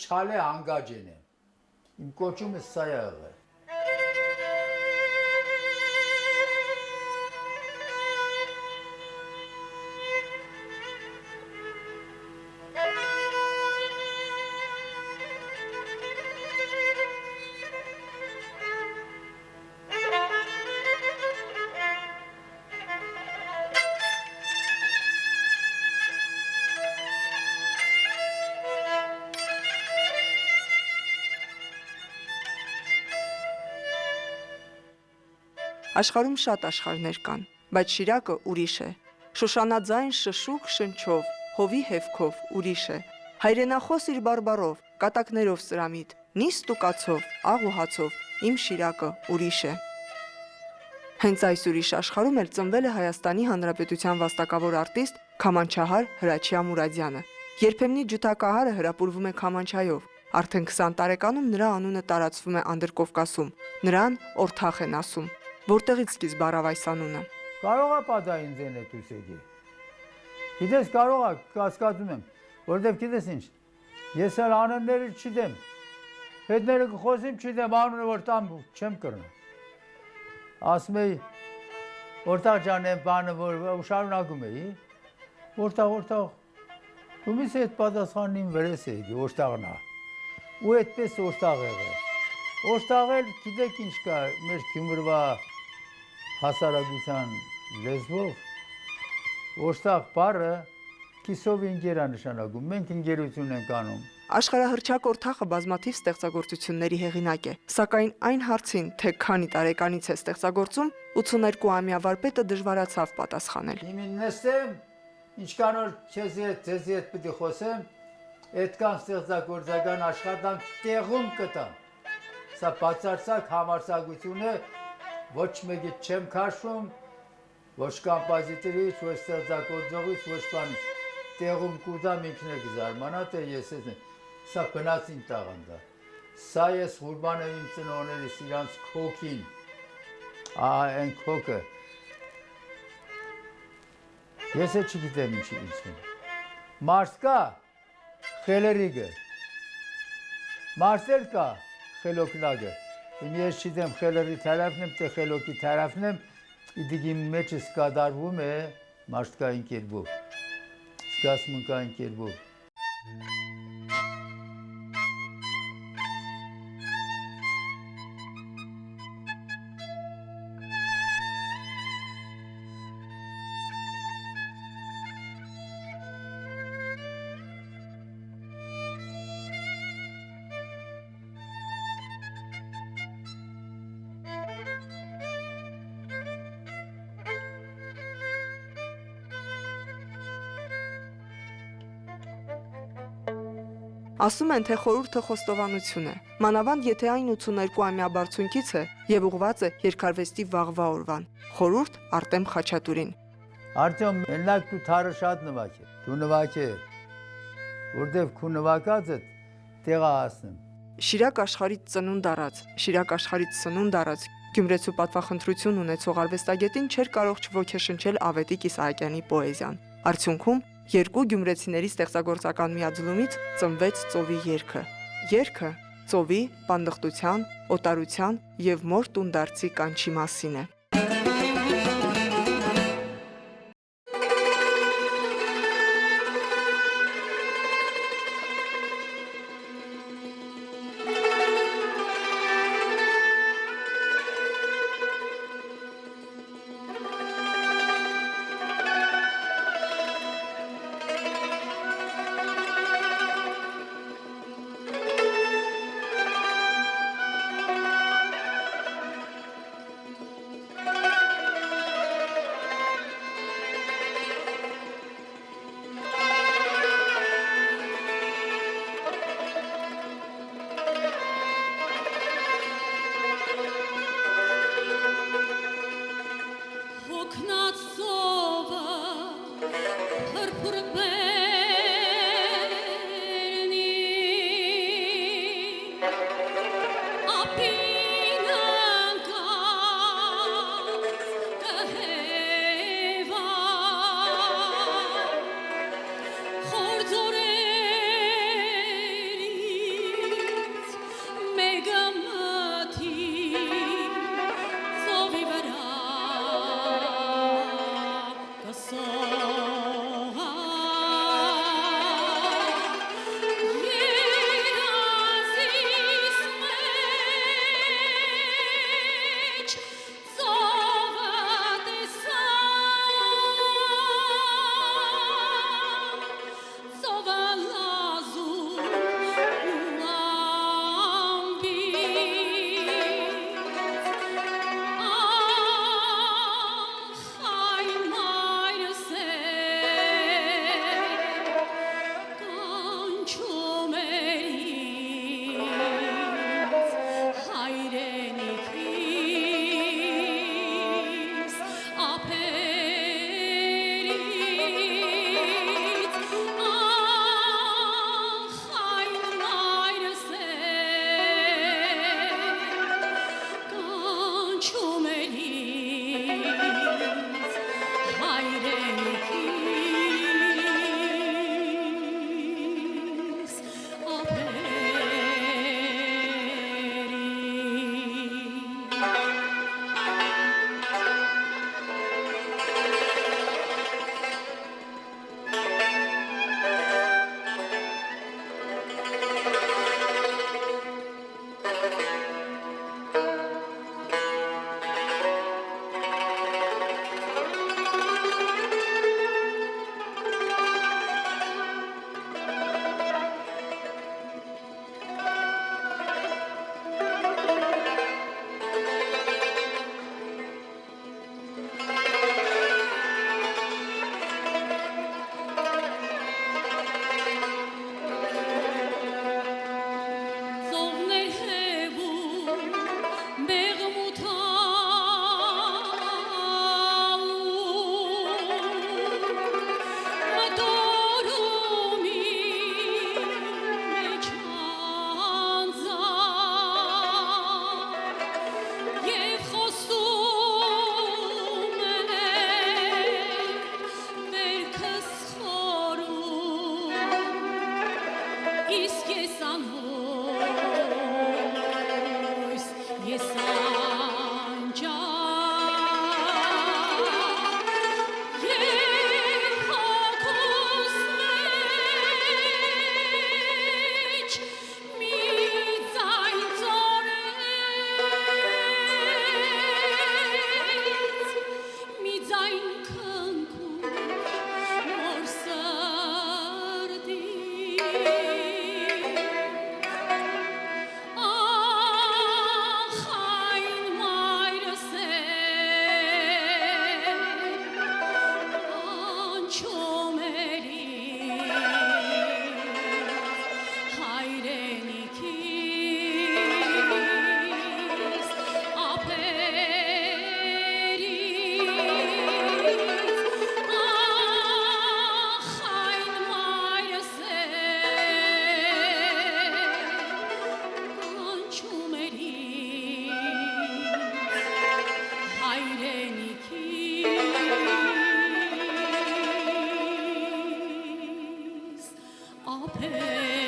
չալե անգաջեն եմ, իմ կոչումը սա եղել։ Աշխարհում շատ աշխարհներ կան, բայց Շիրակը ուրիշ է։ Շոշանաձայն շշուկ շնչով, հովի հևքով ուրիշ է։ Հայրենախոս իր բարբառով, կատակներով սրամիտ, նիստ ու կացով, աղ ու հացով, իմ Շիրակը ուրիշ է։ Հենց այս ուրիշ աշխարհում էլ ծնվել է Հայաստանի Հանրապետության վաստակավոր արտիստ քամանչահար Հրաչյա Մուրադյանը։ Երբեմնի ջութակահարը հրապուրվում է քամանչայով, արդեն 20 տարեկանում նրա անունը տարածվում է Անդրկովկասում, նրան Օրթախ են ասում։ Որտեղից սկիզբ առավ այս անունը։ Կարող է պատահին ձեն հետ ուսեգի։ Գիտես կարող է, կասկածում եմ, որովհետև գիտես ինչ, ես էլ անունները չգիտեմ, հետները կխոսեմ չգիտեմ, անունը որ տամ չեմ կրնա։ Ասում էի, Օրթախ ջան եմ բանը, որ շարունակում էի, Օրթախ, ումից է այդ պատասխանին վրես էի, Օրթախն է, ու այդպես Օրթախ եղել։ Օրթախ էլ գիտեք ինչ կա, մեր Գյումրվա հասարակության լեզվով Օրթախ բառը կիսով ընկերա նշանակում, մենք ընկերություն ենք անում։ Աշխարհահռչակ Օրթախը բազմաթիվ ստեղծագործությունների հեղինակ է, սակայն այն հարցին, թե քանի տարեկանից է ստեղծագործում, 82-ամյա վարպետը դժվարացավ պատասխանել։ Իմին նստեմ, ինչքան որ ձեզ հետ պիտի խոսեմ, այդքան ստեղծագործական աշխատանք տեղում կտամ։ Սա բացարձակ համարձակություն է, ոչ մեկի չեմ քաշում, ոչ կոմպոզիտորից, ոչ ստեղծագործողից, ոչ բանից։ Տեղում կուտամ ինքն է կզարմանա, թե ես եմ, սա բնածին տաղանդ է։ Սա ես Ղուրբան եմ իմ ծնողներիս իրանց քոքին, այն քոքը։ Ես է չգիտեմ ինչի ինչին։ Մարդ կա, խելերիգը, մարդ էլ կա, խելոքնագը։ Իմ ես չգիտեմ խելերի թարավն եմ, թե խելոքի թարավն եմ, իդիգի մեջս կադարվում է մարդկային կերպով, զգացմունքային կերպով։ Ասում են, թե խորհուրդը խոստովանություն է, մանավանդ եթե այն 82-ամյա բարձունքից է եւ ուղված է երկարվեստի վաղվա օրվան։ Խորհուրդ Արտեմ Խաչատուրին։ Արտյոմ, մենակ դու թարը շատ նվակ է, դու նվակ է, որտև քու նվակածը տեղա հասնեմ։ Շիրակ աշխարհից ծնունդ առած, Շիրակ աշխարհից սնունդ առած Գյումրեցու պատվախնդրություն ունեցող արվեստագետին չէր կարող չոգեշնչել Ավետիք Իսահակյանի պոեզիան։ Արդյունքում երկու գյումրեցիների ստեղծագործական միաձուլումից ծնվեց Ծովի երգը։ Երգը ծովի, պանդխտության, օտարության եւ մոր տունդարձի կանչի մասին է։ ափեր